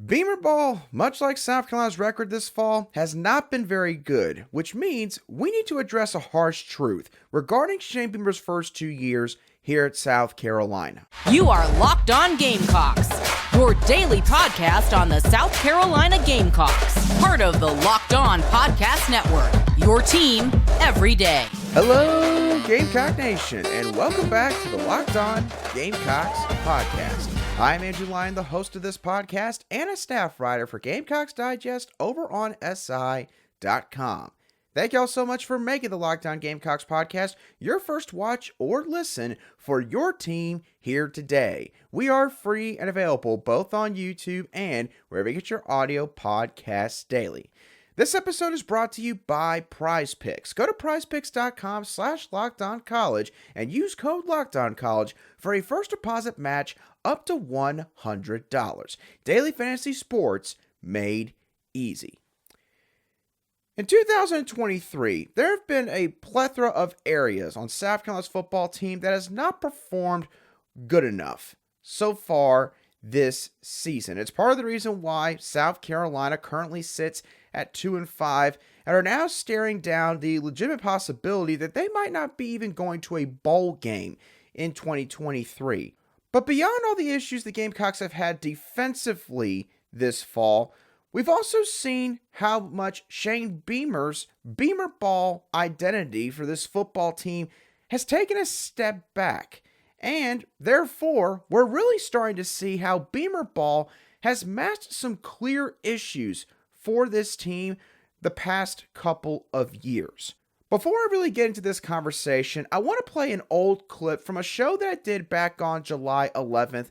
Beamer ball, much like South Carolina's record this fall, has not been very good, which means we need to address a harsh truth regarding Shane Beamer's first 2 years here at South Carolina. You are Locked On Gamecocks, your daily podcast on the South Carolina Gamecocks, part of the Locked On Podcast Network, your team every day. Hello, Gamecock Nation, and welcome back to the Locked On Gamecocks podcast. I'm Andrew Lyon, the host of this podcast and a staff writer for Gamecocks Digest over on SI.com. Thank y'all so much for making the Locked On Gamecocks podcast your first watch or listen for your team here today. We are free and available both on YouTube and wherever you get your audio podcasts daily. This episode is brought to you by Prize Picks. Go to prizepicks.com/LockedOnCollege and use code LockedOnCollege for a first deposit match up to $100. Daily fantasy sports made easy. In 2023, there have been a plethora of areas on South Carolina's football team that has not performed good enough so far this season. It's part of the reason why South Carolina currently sits at 2-5 and are now staring down the legitimate possibility that they might not be even going to a bowl game in 2023. But beyond all the issues the Gamecocks have had defensively this fall, we've also seen how much Shane Beamer's Beamer ball identity for this football team has taken a step back. And therefore, we're really starting to see how Beamer ball has masked some clear issues for this team the past couple of years. Before I really get into this conversation, I want to play an old clip from a show that I did back on July 11th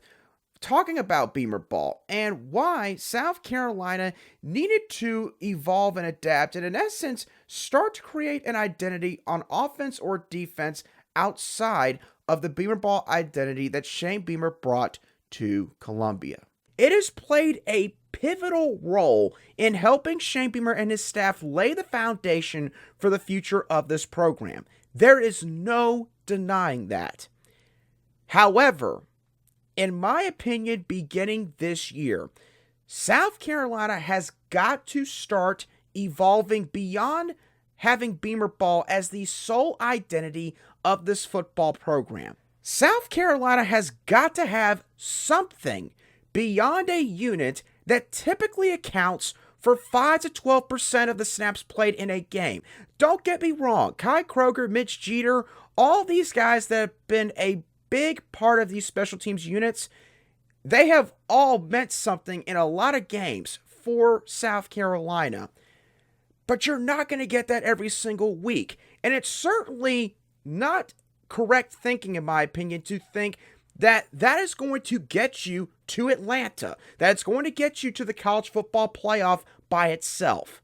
talking about Beamer ball and why South Carolina needed to evolve and adapt and in essence start to create an identity on offense or defense outside of the Beamer ball identity that Shane Beamer brought to Columbia. It has played a pivotal role in helping Shane Beamer and his staff lay the foundation for the future of this program. There is no denying that. However, in my opinion, beginning this year, South Carolina has got to start evolving beyond having Beamer ball as the sole identity of this football program. South Carolina has got to have something beyond a unit that typically accounts for 5 to 12% of the snaps played in a game. Don't get me wrong, Kai Kroger, Mitch Jeter, all these guys that have been a big part of these special teams units, they have all meant something in a lot of games for South Carolina. But you're not going to get that every single week. And it's certainly not correct thinking, in my opinion, to think that that is going to get you to Atlanta, that it's going to get you to the college football playoff by itself.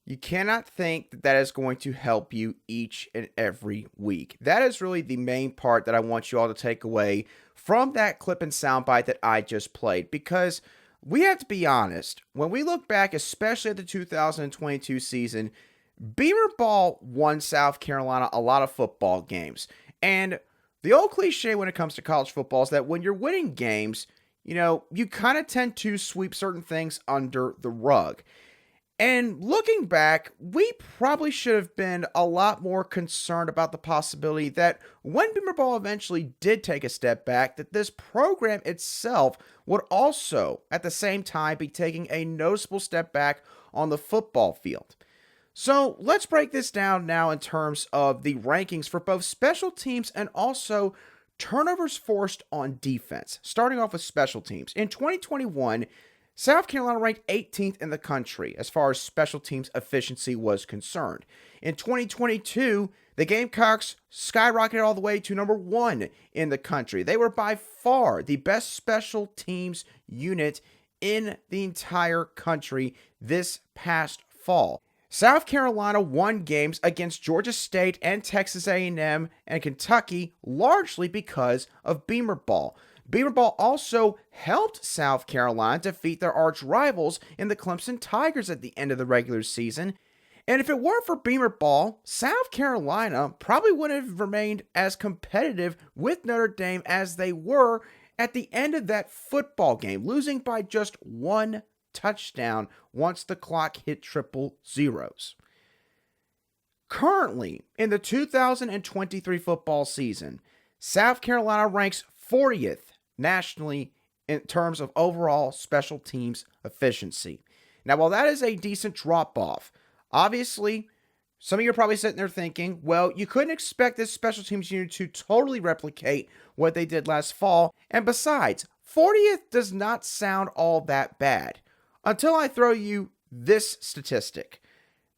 You cannot think that that is going to help you each and every week. That is really the main part that I want you all to take away from that clip and soundbite that I just played, because we have to be honest, when we look back, especially at the 2022 season, Beamer ball won South Carolina a lot of football games. And the old cliche when it comes to college football is that when you're winning games, you kind of tend to sweep certain things under the rug. And looking back, we probably should have been a lot more concerned about the possibility that when Beamer ball eventually did take a step back, that this program itself would also, at the same time, be taking a noticeable step back on the football field. So let's break this down now in terms of the rankings for both special teams and also turnovers forced on defense. Starting off with special teams. In 2021, South Carolina ranked 18th in the country as far as special teams efficiency was concerned. In 2022, the Gamecocks skyrocketed all the way to number 1 in the country. They were by far the best special teams unit in the entire country this past fall. South Carolina won games against Georgia State and Texas A&M and Kentucky largely because of Beamer ball. Beamer ball also helped South Carolina defeat their arch rivals in the Clemson Tigers at the end of the regular season. And if it weren't for Beamer ball, South Carolina probably wouldn't have remained as competitive with Notre Dame as they were at the end of that football game, losing by just one touchdown once the clock hit triple zeros. Currently, in the 2023 football season, South Carolina ranks 40th nationally in terms of overall special teams efficiency. Now, while that is a decent drop-off, obviously, some of you are probably sitting there thinking, well, you couldn't expect this special teams unit to totally replicate what they did last fall. And besides, 40th does not sound all that bad. Until I throw you this statistic.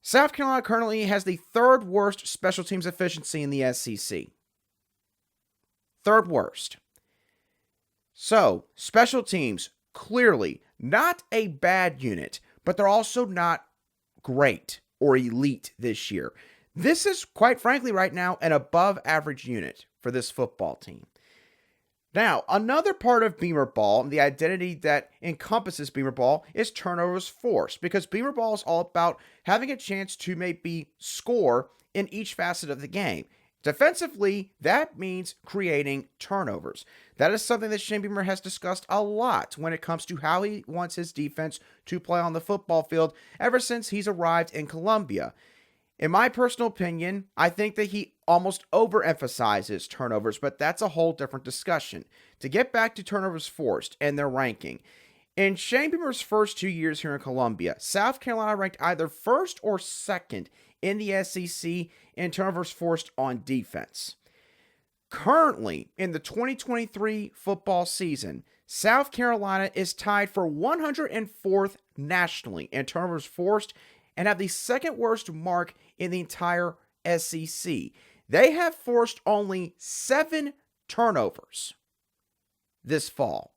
South Carolina currently has the third worst special teams efficiency in the SEC. Third worst. So, special teams, clearly not a bad unit, but they're also not great or elite this year. This is, quite frankly, right now, an above average unit for this football team. Now, another part of Beamer Ball, the identity that encompasses Beamer Ball, is turnovers forced, because Beamer Ball is all about having a chance to maybe score in each facet of the game. Defensively, that means creating turnovers. That is something that Shane Beamer has discussed a lot when it comes to how he wants his defense to play on the football field ever since he's arrived in Columbia. In my personal opinion, I think that he almost overemphasizes turnovers, but that's a whole different discussion. To get back to turnovers forced and their ranking, in Shane Beamer's first 2 years here in Columbia, South Carolina ranked either first or second in the SEC in turnovers forced on defense. Currently, in the 2023 football season, South Carolina is tied for 104th nationally in turnovers forced and have the second worst mark in the entire SEC. They have forced only 7 turnovers this fall.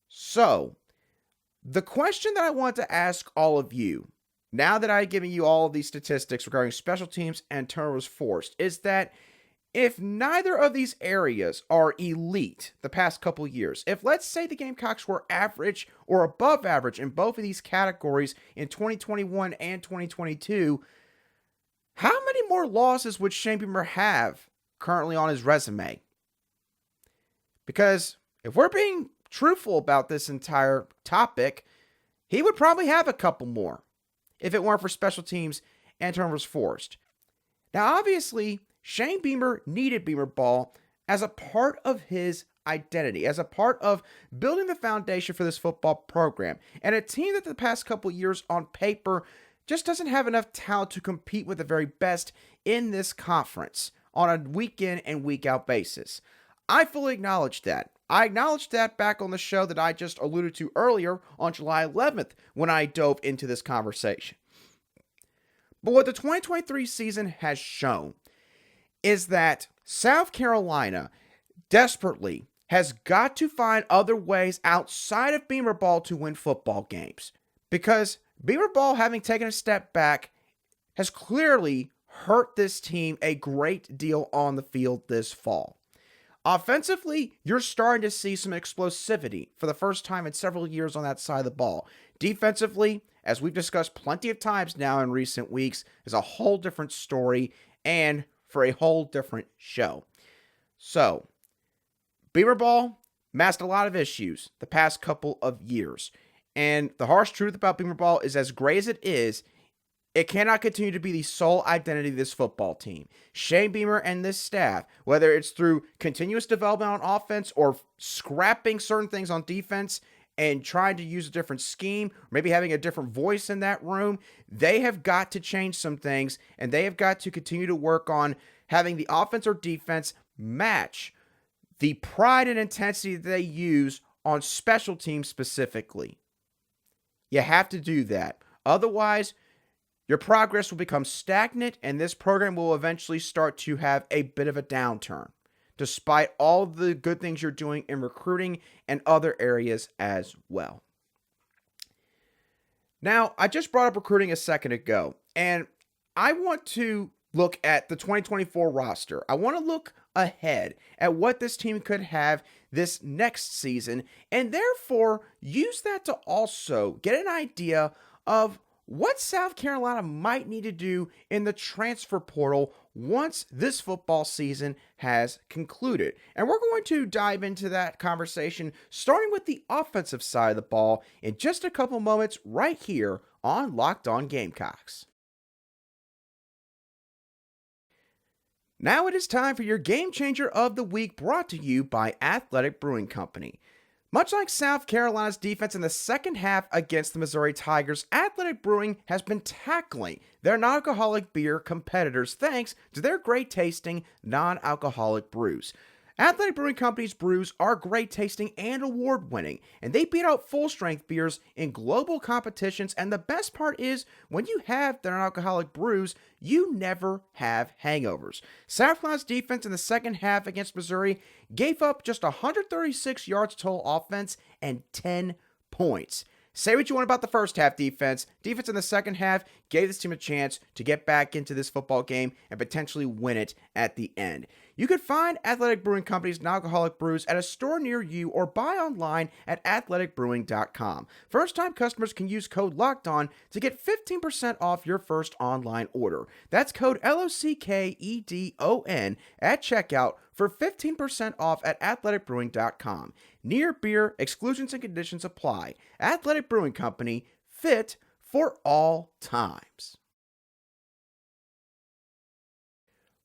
So, the question that I want to ask all of you, now that I've given you all of these statistics regarding special teams and turnovers forced, is that if neither of these areas are elite the past couple years, if let's say the Gamecocks were average or above average in both of these categories in 2021 and 2022, how many more losses would Shane Beamer have currently on his resume? Because if we're being truthful about this entire topic, he would probably have a couple more if it weren't for special teams and turnovers forced. Now, obviously, Shane Beamer needed Beamer Ball as a part of his identity, as a part of building the foundation for this football program, and a team that the past couple years on paper just doesn't have enough talent to compete with the very best in this conference on a week in and week out basis. I fully acknowledge that. I acknowledged that back on the show that I just alluded to earlier on July 11th when I dove into this conversation. But what the 2023 season has shown is that South Carolina desperately has got to find other ways outside of Beamer Ball to win football games. Because Beamer Ball, having taken a step back, has clearly hurt this team a great deal on the field this fall. Offensively, you're starting to see some explosivity for the first time in several years on that side of the ball. Defensively, as we've discussed plenty of times now in recent weeks, is a whole different story and for a whole different show. So, Beamer Ball masked a lot of issues the past couple of years. And the harsh truth about Beamer Ball is, as great as it is, it cannot continue to be the sole identity of this football team. Shane Beamer and this staff, whether it's through continuous development on offense or scrapping certain things on defense and trying to use a different scheme, or maybe having a different voice in that room, they have got to change some things, and they have got to continue to work on having the offense or defense match the pride and intensity that they use on special teams specifically. You have to do that. Otherwise, your progress will become stagnant, and this program will eventually start to have a bit of a downturn, despite all the good things you're doing in recruiting and other areas as well. Now, I just brought up recruiting a second ago, and I want to look at the 2024 roster. I want to look ahead at what this team could have this next season, and therefore use that to also get an idea of what South Carolina might need to do in the transfer portal once this football season has concluded. And we're going to dive into that conversation, starting with the offensive side of the ball in just a couple moments right here on Locked On Gamecocks. Now it is time for your Game Changer of the Week, brought to you by Athletic Brewing Company. Much like South Carolina's defense in the second half against the Missouri Tigers, Athletic Brewing has been tackling their non-alcoholic beer competitors thanks to their great tasting non-alcoholic brews. Athletic Brewing Company's brews are great tasting and award winning, and they beat out full strength beers in global competitions. And the best part is, when you have their non-alcoholic brews, you never have hangovers. South Carolina's defense in the second half against Missouri gave up just 136 yards total offense and 10 points. Say what you want about the first half defense. Defense in the second half gave this team a chance to get back into this football game and potentially win it at the end. You can find Athletic Brewing Company's non-alcoholic brews at a store near you or buy online at athleticbrewing.com. First-time customers can use code LOCKEDON to get 15% off your first online order. That's code LOCKEDON at checkout for 15% off at athleticbrewing.com. Near beer, exclusions and conditions apply. Athletic Brewing Company, fit for all times.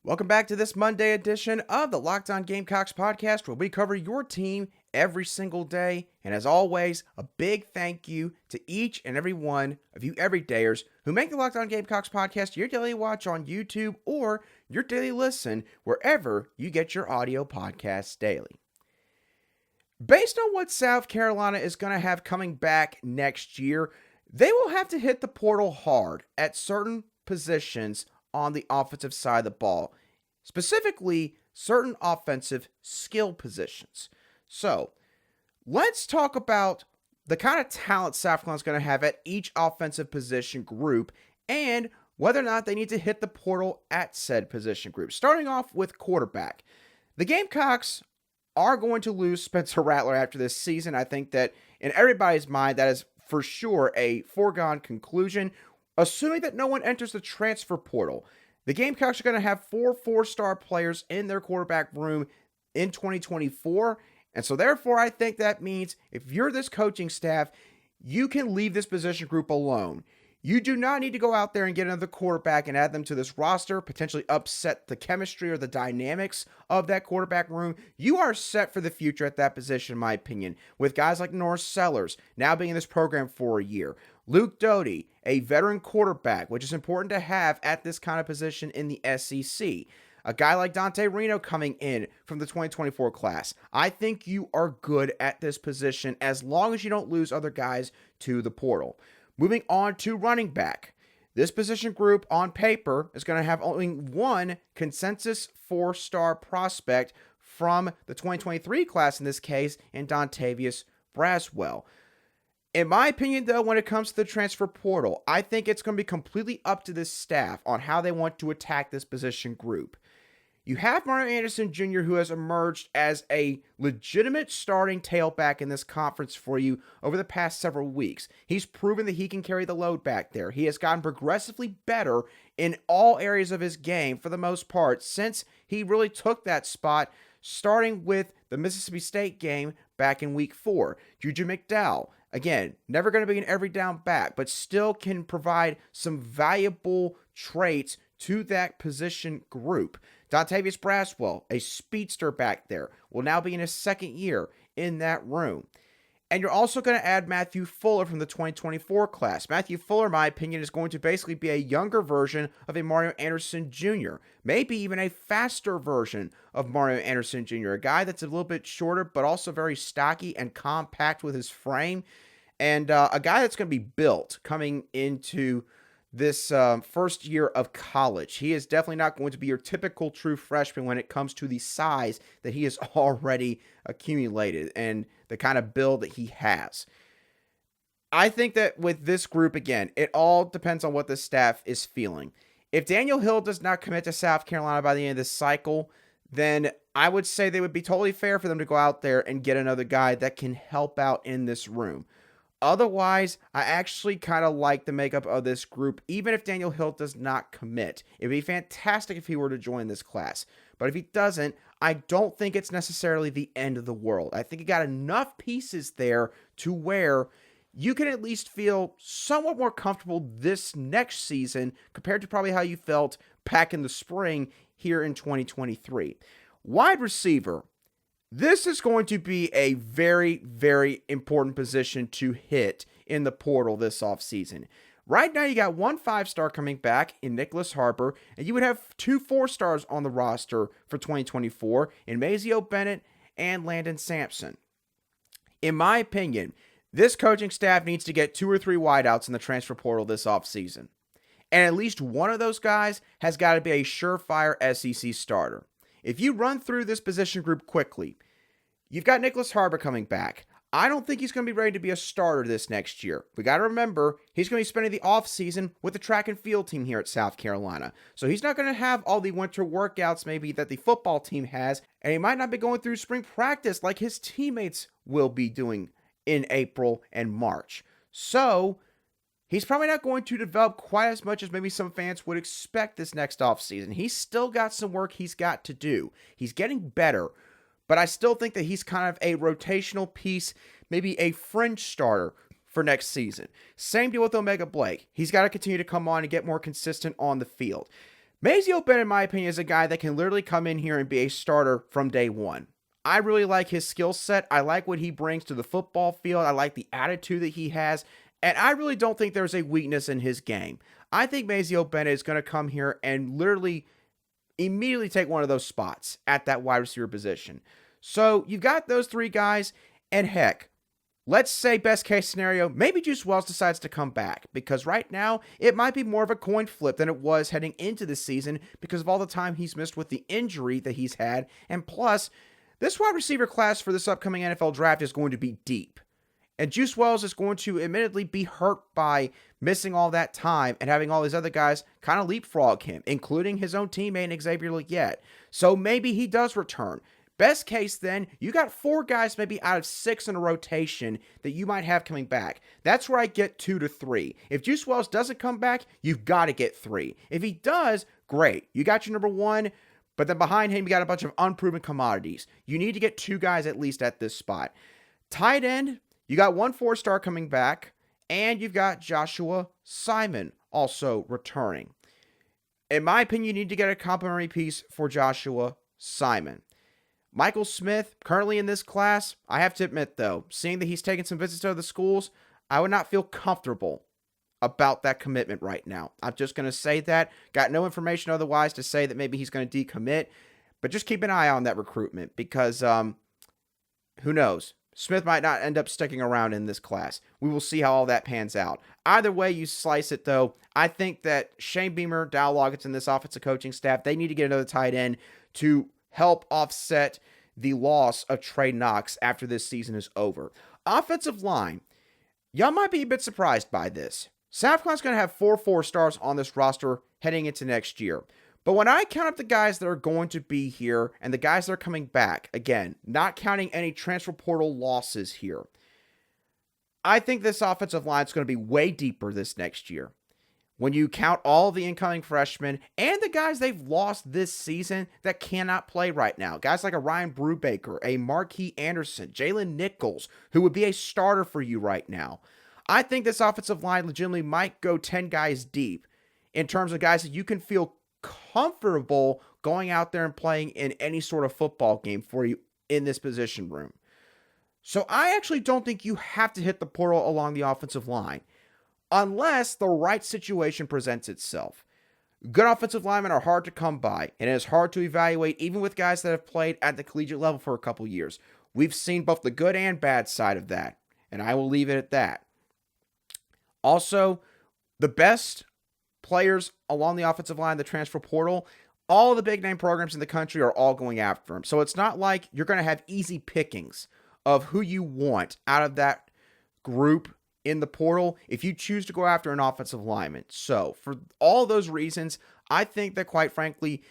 Welcome back to this Monday edition of the Locked On Gamecocks podcast, where we cover your team every single day. And as always, a big thank you to each and every one of you everydayers who make the Locked On Gamecocks podcast your daily watch on YouTube or your daily listen wherever you get your audio podcasts daily. Based on what South Carolina is going to have coming back next year, they will have to hit the portal hard at certain positions on the offensive side of the ball, specifically certain offensive skill positions. So let's talk about the kind of talent South Carolina is going to have at each offensive position group and whether or not they need to hit the portal at said position group. Starting off with quarterback. The Gamecocks are going to lose Spencer Rattler after this season. I think that in everybody's mind, that is for sure a foregone conclusion. Assuming that no one enters the transfer portal, the Gamecocks are going to have 4 4-star players in their quarterback room in 2024. And so therefore, I think that means if you're this coaching staff, you can leave this position group alone. You do not need to go out there and get another quarterback and add them to this roster, potentially upset the chemistry or the dynamics of that quarterback room. You are set for the future at that position, in my opinion, with guys like Norris Sellers now being in this program for a year. Luke Doty, a veteran quarterback, which is important to have at this kind of position in the SEC. A guy like Dante Reno coming in from the 2024 class. I think you are good at this position as long as you don't lose other guys to the portal. Moving on to running back. This position group on paper is going to have only one consensus 4-star prospect from the 2023 class in this case, in Dontavius Braswell. In my opinion, though, when it comes to the transfer portal, I think it's going to be completely up to this staff on how they want to attack this position group. You have Mario Anderson Jr., who has emerged as a legitimate starting tailback in this conference for you over the past several weeks. He's proven that he can carry the load back there. He has gotten progressively better in all areas of his game for the most part since he really took that spot, starting with the Mississippi State game back in week 4. Juju McDowell, again, never going to be an every down back, but still can provide some valuable traits to that position group. Dontavius Braswell, a speedster back there, will now be in his second year in that room. And you're also going to add Matthew Fuller from the 2024 class. Matthew Fuller, in my opinion, is going to basically be a younger version of a Mario Anderson Jr., maybe even a faster version of Mario Anderson Jr., a guy that's a little bit shorter, but also very stocky and compact with his frame, and a guy that's going to be built coming into this first year of college. He is definitely not going to be your typical true freshman when it comes to the size that he has already accumulated and the kind of build that he has. I think that with this group, again, it all depends on what the staff is feeling. If Daniel Hill does not commit to South Carolina by the end of this cycle, then I would say they would be totally fair for them to go out there and get another guy that can help out in this room. Otherwise, I actually kind of like the makeup of this group, even if Daniel Hill does not commit. It'd be fantastic if he were to join this class. But if he doesn't, I don't think it's necessarily the end of the world. I think he got enough pieces there to where you can at least feel somewhat more comfortable this next season compared to probably how you felt back in the spring here in 2023. Wide receiver. This is going to be a very, very important position to hit in the portal this offseason. Right now, you got one 5-star coming back in Nicholas Harper, and you would have 2 4-stars on the roster for 2024 in Mazeo Bennett and Landon Sampson. In my opinion, this coaching staff needs to get 2 or 3 wideouts in the transfer portal this offseason. And at least one of those guys has got to be a surefire SEC starter. If you run through this position group quickly, you've got Nicholas Harper coming back. I don't think he's going to be ready to be a starter this next year. We got to remember, he's going to be spending the offseason with the track and field team here at South Carolina. So he's not going to have all the winter workouts maybe that the football team has, and he might not be going through spring practice like his teammates will be doing in April and March. So he's probably not going to develop quite as much as maybe some fans would expect this next offseason. He's still got some work he's got to do. He's getting better. But I still think that he's kind of a rotational piece, maybe a fringe starter for next season. Same deal with Omega Blake. He's got to continue to come on and get more consistent on the field. Mazeo Bennett, in my opinion, is a guy that can literally come in here and be a starter from day one. I really like his skill set. I like what he brings to the football field. I like the attitude that he has. And I really don't think there's a weakness in his game. I think Mazeo Bennett is going to come here and literally immediately take one of those spots at that wide receiver position. So you've got those 3 guys, and heck, let's say best case scenario, maybe Juice Wells decides to come back, because right now it might be more of a coin flip than it was heading into the season because of all the time he's missed with the injury that he's had. And plus, this wide receiver class for this upcoming NFL draft is going to be deep. And Juice Wells is going to admittedly be hurt by missing all that time and having all these other guys kind of leapfrog him, including his own teammate Xavier Legette. So maybe he does return. Best case then, you got 4 guys maybe out of 6 in a rotation that you might have coming back. That's where I get 2 to 3. If Juice Wells doesn't come back, you've got to get 3. If he does, great. You got your number 1, but then behind him, you got a bunch of unproven commodities. You need to get 2 guys at least at this spot. Tight end, you got 1 4-star coming back, and you've got Joshua Simon also returning. In my opinion, you need to get a complimentary piece for Joshua Simon. Michael Smith, currently in this class, I have to admit though, seeing that he's taking some visits to other schools, I would not feel comfortable about that commitment right now. I'm just going to say that. Got no information otherwise to say that maybe he's going to decommit, but just keep an eye on that recruitment because who knows? Smith might not end up sticking around in this class. We will see how all that pans out. Either way you slice it, though, I think that Shane Beamer, Dow Loggins, and this offensive coaching staff, they need to get another tight end to help offset the loss of Trey Knox after this season is over. Offensive line, y'all might be a bit surprised by this. South Carolina's going to have 4 4-stars on this roster heading into next year. But when I count up the guys that are going to be here and the guys that are coming back, again, not counting any transfer portal losses here, I think this offensive line is going to be way deeper this next year. When you count all the incoming freshmen and the guys they've lost this season that cannot play right now, guys like a Ryan Brubaker, a Marquis Anderson, Jalen Nichols, who would be a starter for you right now, I think this offensive line legitimately might go 10 guys deep in terms of guys that you can feel comfortable going out there and playing in any sort of football game for you in this position room. So I actually don't think you have to hit the portal along the offensive line unless the right situation presents itself. Good offensive linemen are hard to come by, and it is hard to evaluate even with guys that have played at the collegiate level for a couple years. We've seen both the good and bad side of that, and I will leave it at that. Also, the best players along the offensive line, the transfer portal, all the big name programs in the country are all going after them. So it's not like you're going to have easy pickings of who you want out of that group in the portal if you choose to go after an offensive lineman. So for all those reasons, I think that quite frankly,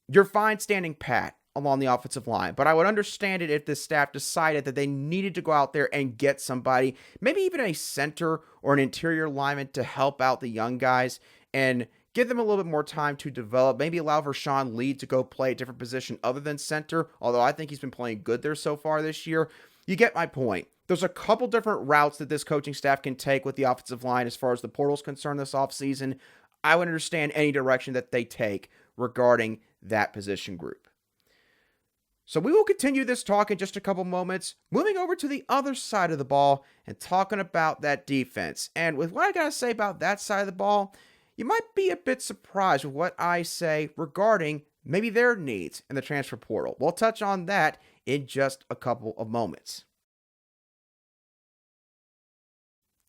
you're fine standing pat along the offensive line. But I would understand it if this staff decided that they needed to go out there and get somebody, maybe even a center or an interior lineman to help out the young guys and give them a little bit more time to develop. Maybe allow Rashawn Lee to go play a different position other than center, although I think he's been playing good there so far this year. You get my point. There's a couple different routes that this coaching staff can take with the offensive line as far as the portal is concerned this offseason. I would understand any direction that they take regarding that position group. So we will continue this talk in just a couple moments, moving over to the other side of the ball and talking about that defense. And with what I got to say about that side of the ball, you might be a bit surprised with what I say regarding maybe their needs in the transfer portal. We'll touch on that in just a couple of moments.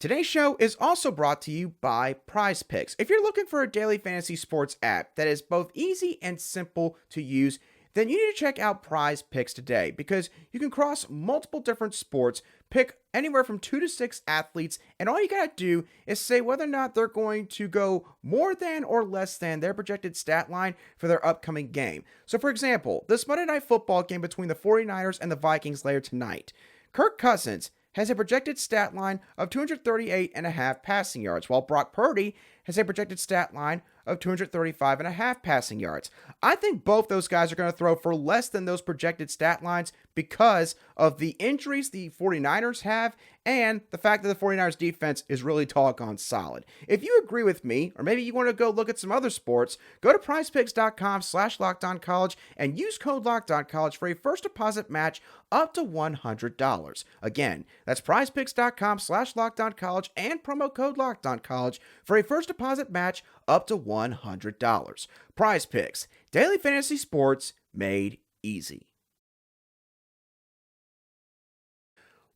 Today's show is also brought to you by Prize Picks. If you're looking for a daily fantasy sports app that is both easy and simple to use, then you need to check out Prize Picks today because you can cross multiple different sports, pick anywhere from 2 to 6 athletes, and all you gotta do is say whether or not they're going to go more than or less than their projected stat line for their upcoming game. So for example, this Monday Night Football game between the 49ers and the Vikings later tonight, Kirk Cousins has a projected stat line of 238.5 passing yards, while Brock Purdy has a projected stat line of 235.5 passing yards. I think both those guys are going to throw for less than those projected stat lines because of the injuries the 49ers have and the fact that the 49ers defense is really doggone solid. If you agree with me, or maybe you want to go look at some other sports, go to prizepicks.com/lockedoncollege and use code LOCKEDONCollege for a first deposit match up to $100. Again, that's prizepicks.com/lockedoncollege and promo code LOCKEDONCollege for a first deposit match up to $100. Prize Picks, daily fantasy sports made easy.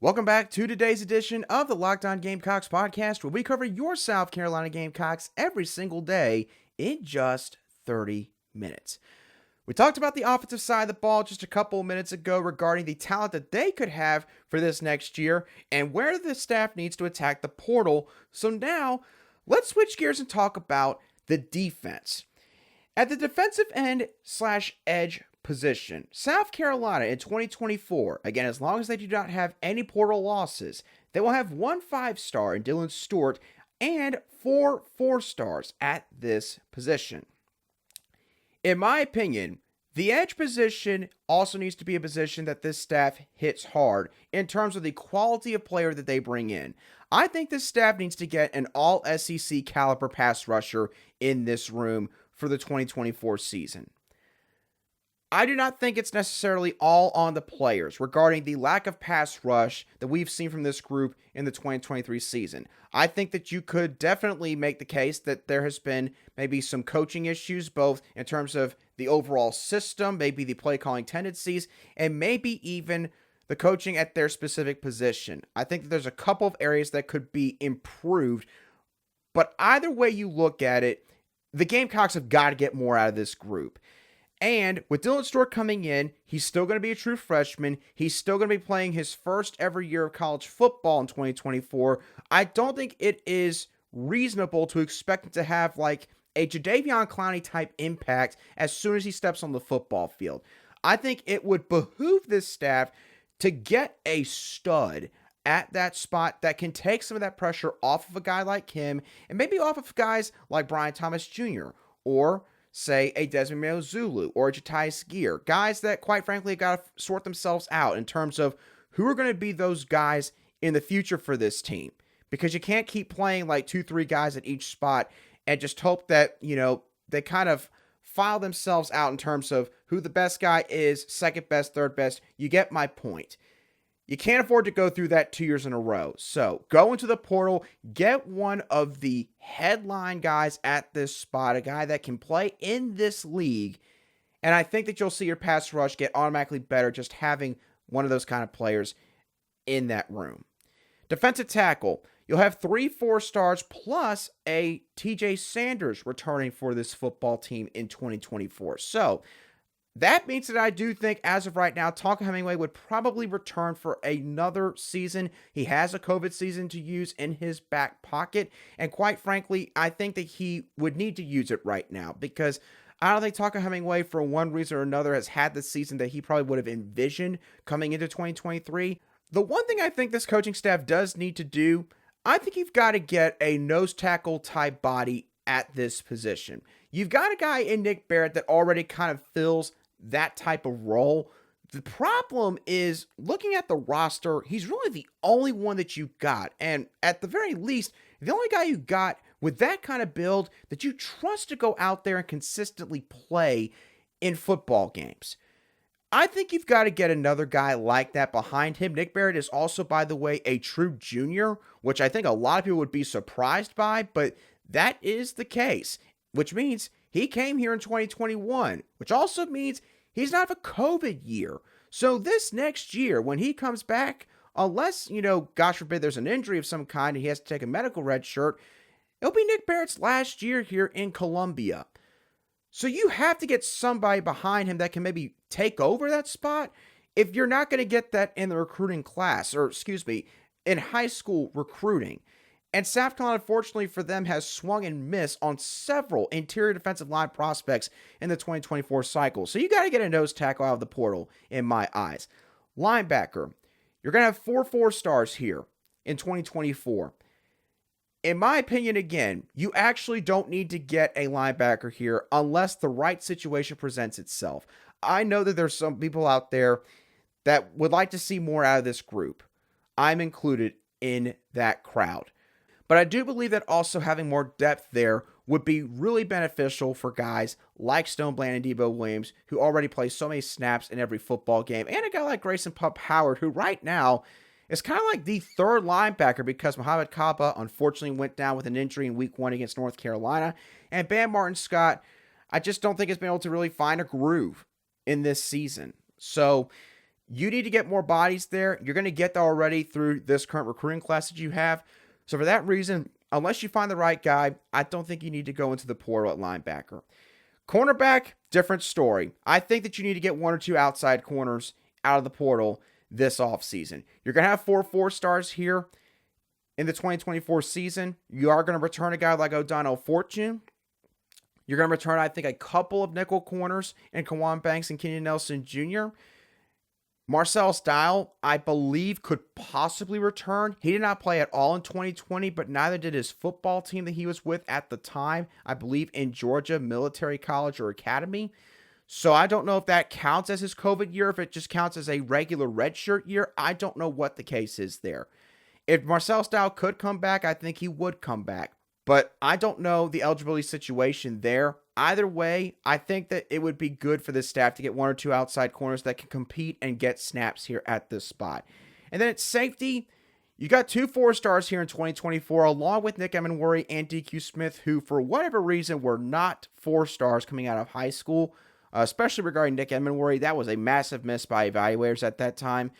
Welcome back to today's edition of the Locked On Gamecocks podcast, where we cover your South Carolina Gamecocks every single day in just 30 minutes. We talked about the offensive side of the ball just a couple of minutes ago regarding the talent that they could have for this next year and where the staff needs to attack the portal. So now, let's switch gears and talk about the defense. At the defensive end/edge position, South Carolina in 2024, again, as long as they do not have any portal losses, they will have 1 5-star in Dylan Stewart and 4 4-stars at this position. In my opinion, the edge position also needs to be a position that this staff hits hard in terms of the quality of player that they bring in. I think this staff needs to get an all SEC caliber pass rusher in this room for the 2024 season. I do not think it's necessarily all on the players regarding the lack of pass rush that we've seen from this group in the 2023 season. I think that you could definitely make the case that there has been maybe some coaching issues, both in terms of the overall system, maybe the play calling tendencies, and maybe even the coaching at their specific position. I think that there's a couple of areas that could be improved, but either way you look at it, the Gamecocks have got to get more out of this group. And with Dylan Stewart coming in, he's still going to be a true freshman. He's still going to be playing his first ever year of college football in 2024. I don't think it is reasonable to expect him to have like a Jadeveon Clowney type impact as soon as he steps on the football field. I think it would behoove this staff to get a stud at that spot that can take some of that pressure off of a guy like him and maybe off of guys like Brian Thomas Jr. or say a Desmond Zulu or a Jatius Gear, guys that quite frankly got to sort themselves out in terms of who are going to be those guys in the future for this team, because you can't keep playing like 2-3 guys at each spot and just hope that, you know, they kind of file themselves out in terms of who the best guy is, second best, third best. You get my point. You can't afford to go through that 2 years in a row. So go into the portal, get one of the headline guys at this spot, a guy that can play in this league. And I think that you'll see your pass rush get automatically better just having one of those kind of players in that room. Defensive tackle, you'll have 3 4-stars plus a TJ Sanders returning for this football team in 2024. So that means that I do think, as of right now, Tonka Hemingway would probably return for another season. He has a COVID season to use in his back pocket, and quite frankly, I think that he would need to use it right now because I don't think Tucker Hemingway, for one reason or another, has had the season that he probably would have envisioned coming into 2023. The one thing I think this coaching staff does need to do, I think you've got to get a nose tackle type body at this position. You've got a guy in Nick Barrett that already kind of fills that type of role. The problem is, looking at the roster, he's really the only one that you got. And at the very least, the only guy you got with that kind of build that you trust to go out there and consistently play in football games. I think you've got to get another guy like that behind him. Nick Barrett is also, by the way, a true junior, which I think a lot of people would be surprised by, but that is the case, which means he came here in 2021, which also means he's not a COVID year. So this next year, when he comes back, unless, gosh forbid, there's an injury of some kind and he has to take a medical red shirt, it'll be Nick Barrett's last year here in Columbia. So you have to get somebody behind him that can maybe take over that spot. If you're not going to get that in the recruiting class, or in high school recruiting. And South Carolina, unfortunately for them, has swung and missed on several interior defensive line prospects in the 2024 cycle. So you got to get a nose tackle out of the portal, in my eyes. Linebacker, you're going to have 4 4-stars here in 2024. In my opinion, again, you actually don't need to get a linebacker here unless the right situation presents itself. I know that there's some people out there that would like to see more out of this group. I'm included in that crowd. But I do believe that also having more depth there would be really beneficial for guys like Stone Bland and Debo Williams, who already play so many snaps in every football game, and a guy like Grayson Pup Howard, who right now is kind of like the third linebacker because Muhammad Kaba unfortunately went down with an injury in week 1 against North Carolina. And Bam Martin-Scott, I just don't think has been able to really find a groove in this season. So you need to get more bodies there. You're going to get that already through this current recruiting class that you have. So for that reason, unless you find the right guy, I don't think you need to go into the portal at linebacker. Cornerback, different story. I think that you need to get 1 or 2 outside corners out of the portal this offseason. You're going to have 4 4-stars here in the 2024 season. You are going to return a guy like O'Donnell Fortune. You're going to return, I think, a couple of nickel corners in Kawan Banks and Kenyon Nelson Jr. Marcel Style, I believe, could possibly return. He did not play at all in 2020, but neither did his football team that he was with at the time, I believe in Georgia Military College or Academy. So I don't know if that counts as his COVID year, if it just counts as a regular redshirt year. I don't know what the case is there. If Marcel Style could come back, I think he would come back. But I don't know the eligibility situation there. Either way, I think that it would be good for this staff to get 1 or 2 outside corners that can compete and get snaps here at this spot. And then at safety, you got 2 4-stars here in 2024, along with Nick Emenworry and DQ Smith, who for whatever reason were not 4-stars coming out of high school. Especially regarding Nick Emenworry, that was a massive miss by evaluators at that time.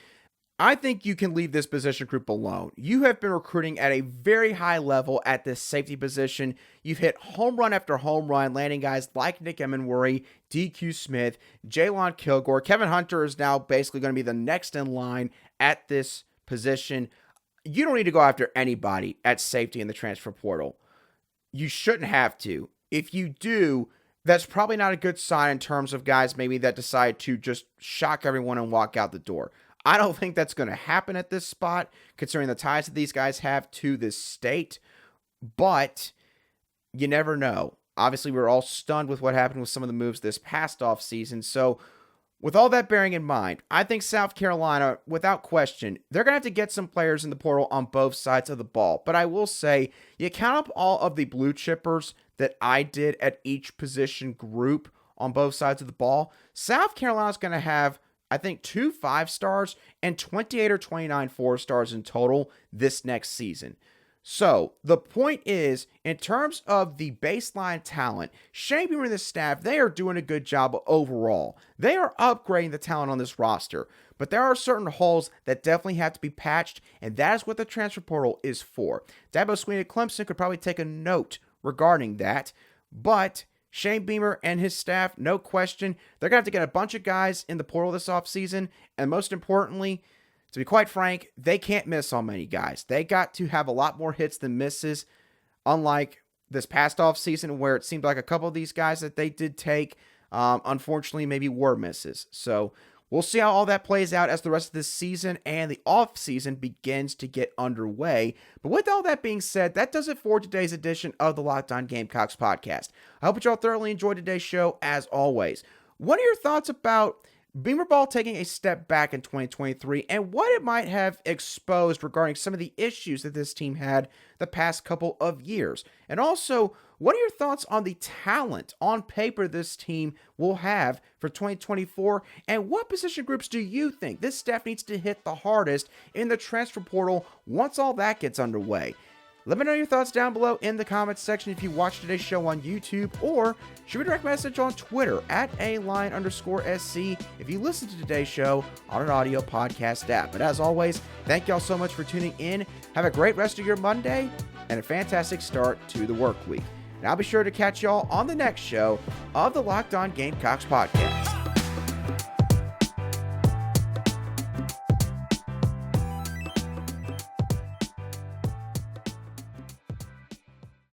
I think you can leave this position group alone. You have been recruiting at a very high level at this safety position. You've hit home run after home run, landing guys like Nick Emenworry, DQ Smith, Jaylon Kilgore. Kevin Hunter is now basically going to be the next in line at this position. You don't need to go after anybody at safety in the transfer portal. You shouldn't have to. If you do, that's probably not a good sign in terms of guys maybe that decide to just shock everyone and walk out the door. I don't think that's going to happen at this spot, considering the ties that these guys have to this state, but you never know. Obviously, we're all stunned with what happened with some of the moves this past offseason, so with all that bearing in mind, I think South Carolina, without question, they're going to have to get some players in the portal on both sides of the ball. But I will say, you count up all of the blue chippers that I did at each position group on both sides of the ball, South Carolina's going to have, I think, 2 5-stars and 28 or 29 4-stars in total this next season. So the point is, in terms of the baseline talent, Shane Beamer and the staff, they are doing a good job overall. They are upgrading the talent on this roster, but there are certain holes that definitely have to be patched, and that is what the transfer portal is for. Dabo Sweeney at Clemson could probably take a note regarding that, but Shane Beamer and his staff, no question, they're going to have to get a bunch of guys in the portal this offseason, and most importantly, to be quite frank, they can't miss on many guys. They got to have a lot more hits than misses, unlike this past offseason where it seemed like a couple of these guys that they did take, unfortunately, maybe were misses. So we'll see how all that plays out as the rest of this season and the offseason begins to get underway. But with all that being said, that does it for today's edition of the Locked On Gamecocks podcast. I hope that y'all thoroughly enjoyed today's show as always. What are your thoughts about Beamer Ball taking a step back in 2023 and what it might have exposed regarding some of the issues that this team had the past couple of years? And also, what are your thoughts on the talent on paper this team will have for 2024? And what position groups do you think this staff needs to hit the hardest in the transfer portal once all that gets underway? Let me know your thoughts down below in the comments section if you watch today's show on YouTube, or shoot me a direct message on Twitter at @aline_SC if you listen to today's show on an audio podcast app. But as always, thank y'all so much for tuning in. Have a great rest of your Monday and a fantastic start to the work week. And I'll be sure to catch y'all on the next show of the Locked On Gamecocks podcast.